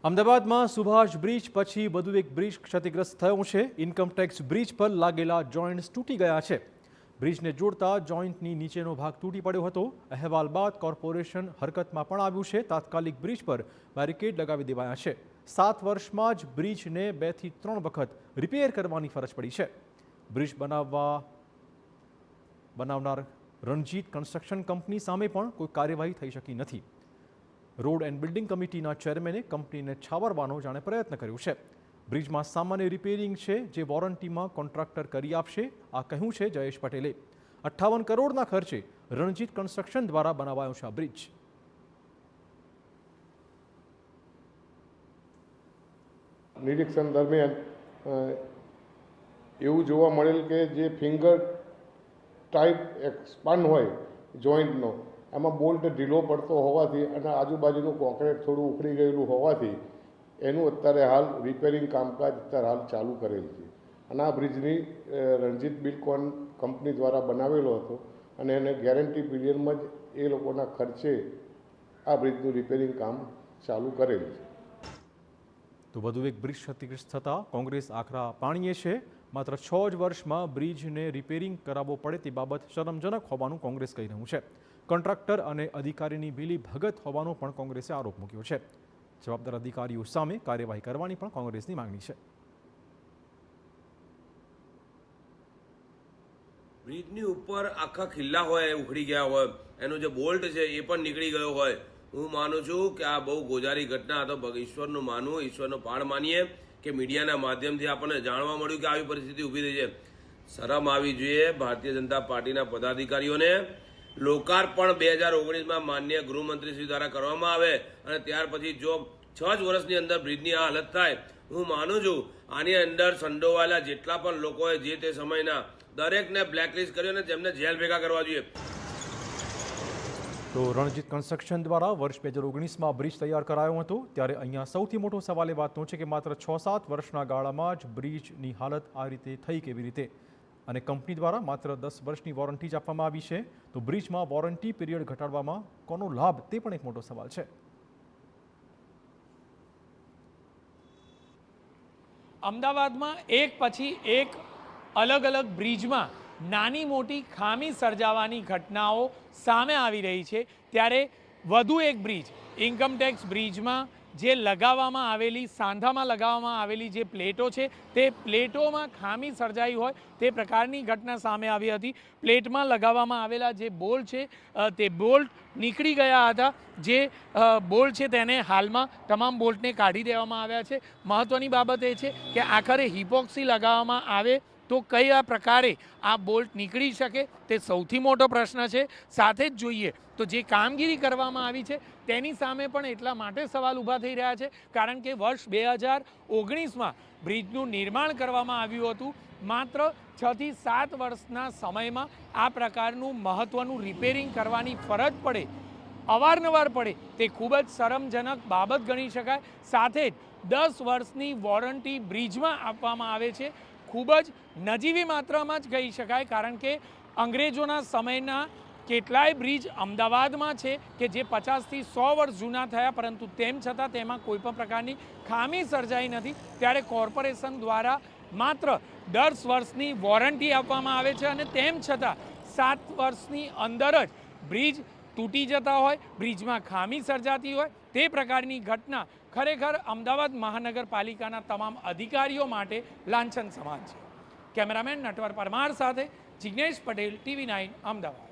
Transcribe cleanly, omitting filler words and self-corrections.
અમદાવાદમાં સુભાષ બ્રિજ પછી વધુ એક બ્રિજ ક્ષતિગ્રસ્ત થયો છે। ઇન્કમટેક્સ બ્રિજ પર લાગેલા જોઇન્ટ્સ તૂટી ગયા છે। બ્રિજને જોડતા જોઇન્ટની નીચેનો ભાગ તૂટી પડ્યો હતો। અહેવાલ બાદ કોર્પોરેશન હરકતમાં પણ આવ્યું છે। તાત્કાલિક બ્રિજ પર બેરિકેડ લગાવી દેવાયા છે। 7 વર્ષમાં જ બ્રિજને 2 થી 3 વખત રિપેર કરવાની ફરજ પડી છે। બ્રિજ બનાવનાર રણજીત કન્સ્ટ્રક્શન કંપની સામે પણ કોઈ કાર્યવાહી થઈ શકી નથી। રોડ એન્ડ બિલ્ડિંગ કમિટીના ચેરમેને કંપનીને છાવરવાનો જાણે પ્રયત્ન કર્યો છે। બ્રિજમાં સામાન્ય રિપેરિંગ છે જે વોરંટીમાં કોન્ટ્રાક્ટર કરી આપશે, આ કહ્યું છે જયેશ પટેલે। 58 કરોડના ખર્ચે રણજીત કન્સ્ટ્રક્શન દ્વારા બનાવાયો છે આ બ્રિજ। નિરીક્ષણ દરમિયાન એવું જોવા મળેલ કે જે ફિંગર ટાઈપ એક્સપાન્ડ હોય જોઈન્ટનો, આમાં બોલ્ટ ઢીલો પડતો હોવાથી અને આજુબાજુનું કોન્ક્રીટ થોડું ઉખડી ગયેલું હોવાથી એનું અત્યારે હાલ રિપેરિંગ કામકાજ અત્યારે હાલ ચાલુ કરેલ છે। અને આ બ્રિજની રણજીત બિલ્ડકોન કંપની દ્વારા બનાવેલો હતો અને એને ગેરંટી પીરિયડમાં જ એ લોકોના ખર્ચે આ બ્રિજનું રિપેરિંગ કામ ચાલુ કરેલ છે। તો વધુ એક બ્રિજ ક્ષતિગ્રસ્ત થતાં કોંગ્રેસ આકરા પાણીએ છે। માત્ર 6 જ વર્ષમાં બ્રિજને રિપેરિંગ કરાવવો પડે તે બાબત શરમજનક હોવાનું કોંગ્રેસ કહી રહ્યું છે। કોન્ટ્રાક્ટર અને અધિકારીની મિલી ભગત હોવાનો પણ કોંગ્રેસે આરોપ મૂક્યો છે। જવાબદાર અધિકારીઓ સામે કાર્યવાહી કરવાની પણ કોંગ્રેસની માંગણી છે। બ્રિજની ઉપર આખા ખિલ્લા હોય, ઉખડી ગયા હોય, એનો જે બોલ્ટ છે એ પણ નીકળી ગયો હોય। હું માનું છું કે આ બહુ ગોજારી ઘટના, તો ઈશ્વરનું માનવું, ઈશ્વરનો પાળ માનીએ કે મીડિયાના માધ્યમથી આપણને જાણવા મળ્યું કે આવી પરિસ્થિતિ ઊભી થઈ છે। શરમ આવી જોઈએ ભારતીય જનતા પાર્ટીના પદાધિકારીઓને। લોકાર્પણ 2019માં માનનીય ગૃહમંત્રીશ્રી દ્વારા કરવામાં આવે અને ત્યાર પછી જો 6 જ વર્ષની અંદર બ્રિજની આ હાલત થાય, હું માનું છું આની અંદર સંડોવાયેલા જેટલા પણ લોકોએ જે તે સમયના દરેકને બ્લેકલિસ્ટ કર્યો અને તેમને જેલ ભેગા કરવા જોઈએ। તો રણજીત કન્સ્ટ્રક્શન દ્વારા વર્ષ 2019માં બ્રિજ તૈયાર કરાયો હતો, ત્યારે અહીંયા સૌથી મોટો સવાલ એ વાતનો છે કે માત્ર 6-7 વર્ષના ગાળામાં જ બ્રિજની હાલત આ રીતે થઈ કેવી રીતે? અને કંપની દ્વારા માત્ર 10 વર્ષની વોરંટી જ આપવામાં આવી છે, તો બ્રિજમાં વોરંટી પીરિયડ ઘટાડવામાં કોનો લાભ તે પણ એક મોટો સવાલ છે। અમદાવાદમાં એક પછી એક અલગ અલગ બ્રિજમાં નાની મોટી ખામી સર્જાવાની ઘટનાઓ સામે આવી રહી છે, ત્યારે વધુ એક બ્રિજ ઇન્કમટેક્સ બ્રિજમાં જે લગાવવામાં આવેલી, સાંધામાં લગાવવામાં આવેલી જે પ્લેટો છે તે પ્લેટોમાં ખામી સર્જાઈ હોય તે પ્રકારની ઘટના સામે આવી હતી। પ્લેટમાં લગાવવામાં આવેલા જે બોલ્ટ છે તે બોલ્ટ નીકળી ગયા હતા। જે બોલ્ટ છે તેને હાલમાં તમામ બોલ્ટને કાઢી દેવામાં આવ્યા છે। મહત્ત્વની બાબત એ છે કે આખરે હિપોક્સી લગાવવામાં આવે તો કયા પ્રકારે આ બોલ્ટ નીકળી શકે તે સૌથી મોટો પ્રશ્ન છે। સાથે જ જોઈએ તો જે કામગીરી કરવામાં આવી છે તેની સામે પણ એટલા માટે સવાલ ઊભા થઈ રહ્યા છે કારણ કે વર્ષ 2019માં બ્રિજનું નિર્માણ કરવામાં આવ્યું હતું। માત્ર 6 થી 7 વર્ષના સમયમાં આ પ્રકારનું મહત્ત્વનું રિપેરિંગ કરવાની ફરજ પડે, અવારનવાર પડે, તે ખૂબ જ શરમજનક બાબત ગણી શકાય। સાથે જ 10 વર્ષની વોરંટી બ્રિજમાં આપવામાં આવે છે, ખૂબ જ નજીવી માત્રામાં જ કહી શકાય કારણ કે અંગ્રેજોના સમયના કેટલાય બ્રિજ અમદાવાદમાં છે કે જે 50 થી 100 વર્ષ જૂના થયા, પરંતુ તેમ છતાં તેમાં કોઈ પણ પ્રકારની ખામી સર્જાઈ નથી। ત્યારે કોર્પોરેશન દ્વારા માત્ર 10 વર્ષની વોરંટી આપવામાં આવે છે અને તેમ છતાં 7 વર્ષની અંદર જ બ્રિજ તૂટી જતા હોય, બ્રિજમાં ખામી સર્જાતી હોય, તે પ્રકારની ઘટના ખરેખર અમદાવાદ મહાનગરપાલિકાના તમામ અધિકારીઓ માટે લાંછન સમાન છે। કેમેરામેન નટવર પરમાર સાથે જિગ્નેશ પટેલ, TV9 અમદાવાદ।